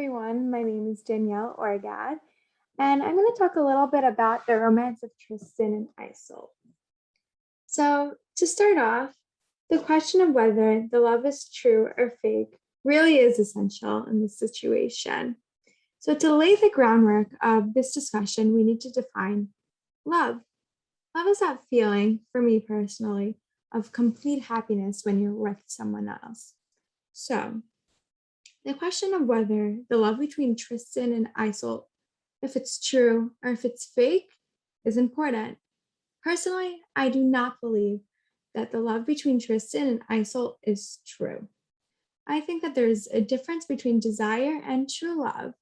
everyone. My name is Danielle Orgad, and I'm going to talk a little bit about the romance of Tristan and Isolde. So, to start off, the question of whether the love is true or fake really is essential in this situation. So, to lay the groundwork of this discussion, we need to define love. Love is that feeling, for me personally, of complete happiness when you're with someone else. So, the question of whether the love between Tristan and Isolde, if it's true or if it's fake, is important. Personally, I do not believe that the love between Tristan and Isolde is true. I think that there's a difference between desire and true love,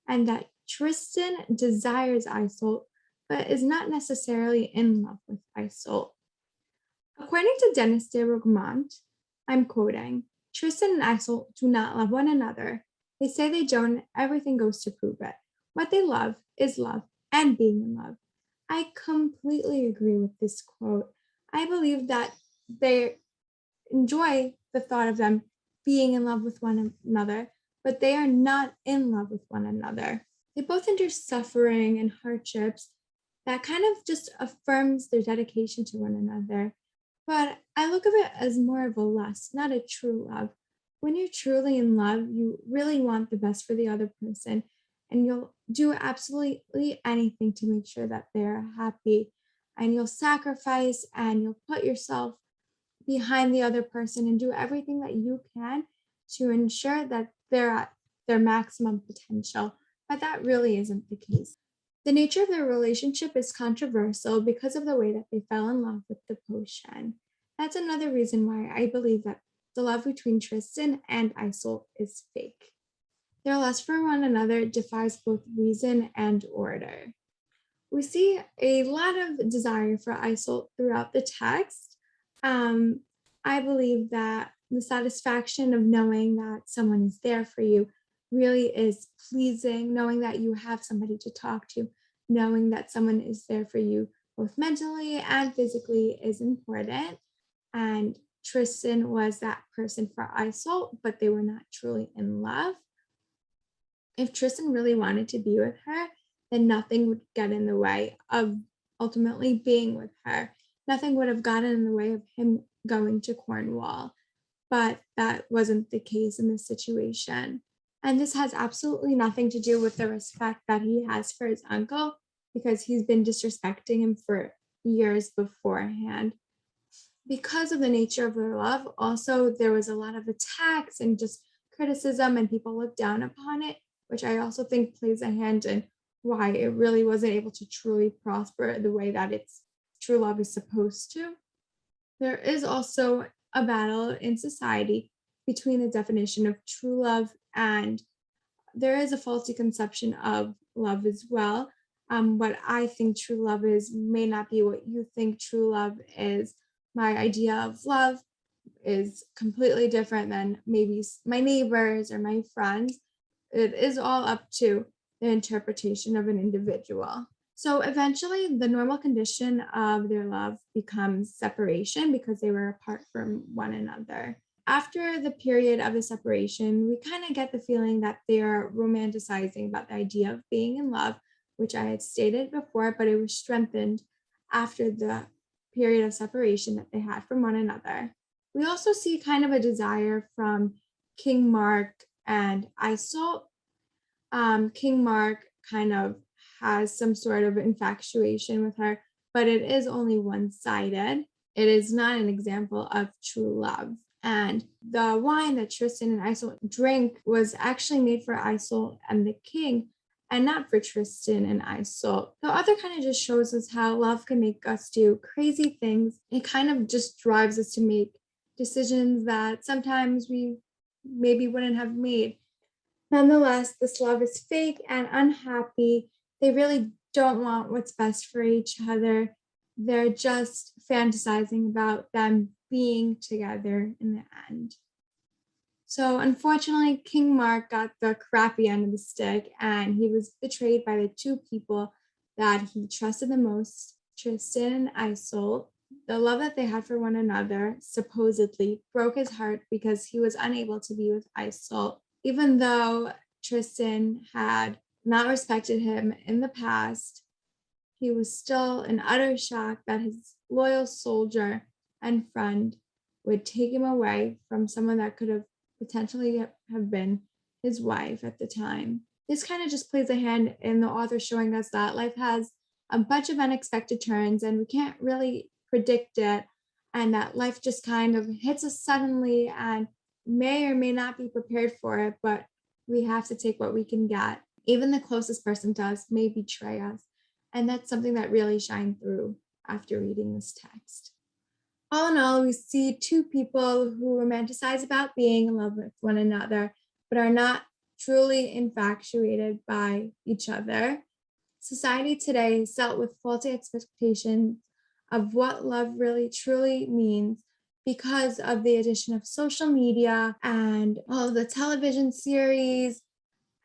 and that Tristan desires Isolde, but is not necessarily in love with Isolde. According to Denis de Rougemont, I'm quoting, Tristan and Isolde do not love one another. They say they don't, everything goes to prove it. What they love is love and being in love. I completely agree with this quote. I believe that they enjoy the thought of them being in love with one another, but they are not in love with one another. They both endure suffering and hardships that kind of just affirms their dedication to one another. But I look at it as more of a lust, not a true love. When you're truly in love, you really want the best for the other person, and you'll do absolutely anything to make sure that they're happy. And you'll sacrifice and you'll put yourself behind the other person and do everything that you can to ensure that they're at their maximum potential. But that really isn't the case. The nature of their relationship is controversial because of the way that they fell in love with the potion. That's another reason why I believe that the love between Tristan and Isolde is fake. Their lust for one another defies both reason and order. We see a lot of desire for Isolde throughout the text. Um, I believe that the satisfaction of knowing that someone is there for you really is pleasing, knowing that you have somebody to talk to, knowing that someone is there for you both mentally and physically is important. And Tristan was that person for Isolde, but they were not truly in love. If Tristan really wanted to be with her, then nothing would get in the way of ultimately being with her. Nothing would have gotten in the way of him going to Cornwall. But that wasn't the case in this situation. And this has absolutely nothing to do with the respect that he has for his uncle, because he's been disrespecting him for years beforehand. Because of the nature of their love, also, there was a lot of attacks and just criticism, and people looked down upon it, which I also think plays a hand in why it really wasn't able to truly prosper the way that its true love is supposed to. There is also a battle in society between the definition of true love, and there is a faulty conception of love as well. What I think true love is may not be what you think true love is. My idea of love is completely different than maybe my neighbors or my friends. It is all up to the interpretation of an individual. So eventually, the normal condition of their love becomes separation because they were apart from one another. After the period of the separation, we kind of get the feeling that they are romanticizing about the idea of being in love, which I had stated before, but it was strengthened after the period of separation that they had from one another. We also see kind of a desire from King Mark and Isolde. King Mark kind of has some sort of infatuation with her, but it is only one sided. It is not an example of true love. And the wine that Tristan and Isolde drank was actually made for Isolde and the king, and not for Tristan and Isolde. The other kind of just shows us how love can make us do crazy things. It kind of just drives us to make decisions that sometimes we maybe wouldn't have made. Nonetheless, this love is fake and unhappy. They really don't want what's best for each other. They're just fantasizing about them being together in the end. So, unfortunately, King Mark got the crappy end of the stick, and he was betrayed by the two people that he trusted the most, Tristan and Isolde. The love that they had for one another supposedly broke his heart because he was unable to be with Isolde, even though Tristan had not respected him in the past, he was still in utter shock that his loyal soldier and friend would take him away from someone that could have potentially have been his wife at the time. This kind of just plays a hand in the author showing us that life has a bunch of unexpected turns and we can't really predict it, and that life just kind of hits us suddenly and may or may not be prepared for it, but we have to take what we can get. Even the closest person to us may betray us. And that's something that really shined through after reading this text. All in all, we see two people who romanticize about being in love with one another, but are not truly infatuated by each other. Society today is dealt with faulty expectations of what love really truly means because of the addition of social media and all of the television series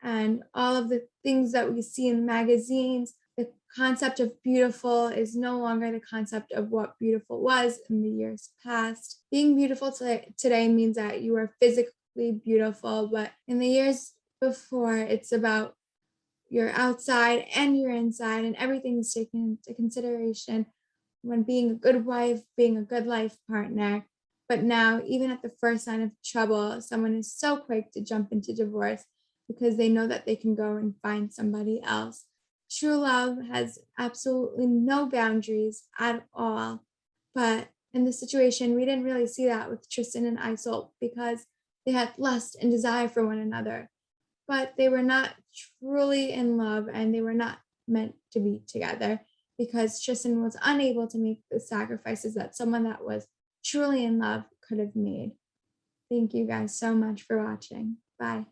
and all of the things that we see in magazines. The concept of beautiful is no longer the concept of what beautiful was in the years past. Being beautiful today means that you are physically beautiful, but in the years before, it's about your outside and your inside, and everything is taken into consideration when being a good wife, being a good life partner. But now, even at the first sign of trouble, someone is so quick to jump into divorce because they know that they can go and find somebody else. True love has absolutely no boundaries at all. But in this situation, we didn't really see that with Tristan and Isolde because they had lust and desire for one another, but they were not truly in love and they were not meant to be together because Tristan was unable to make the sacrifices that someone that was truly in love could have made. Thank you guys so much for watching. Bye.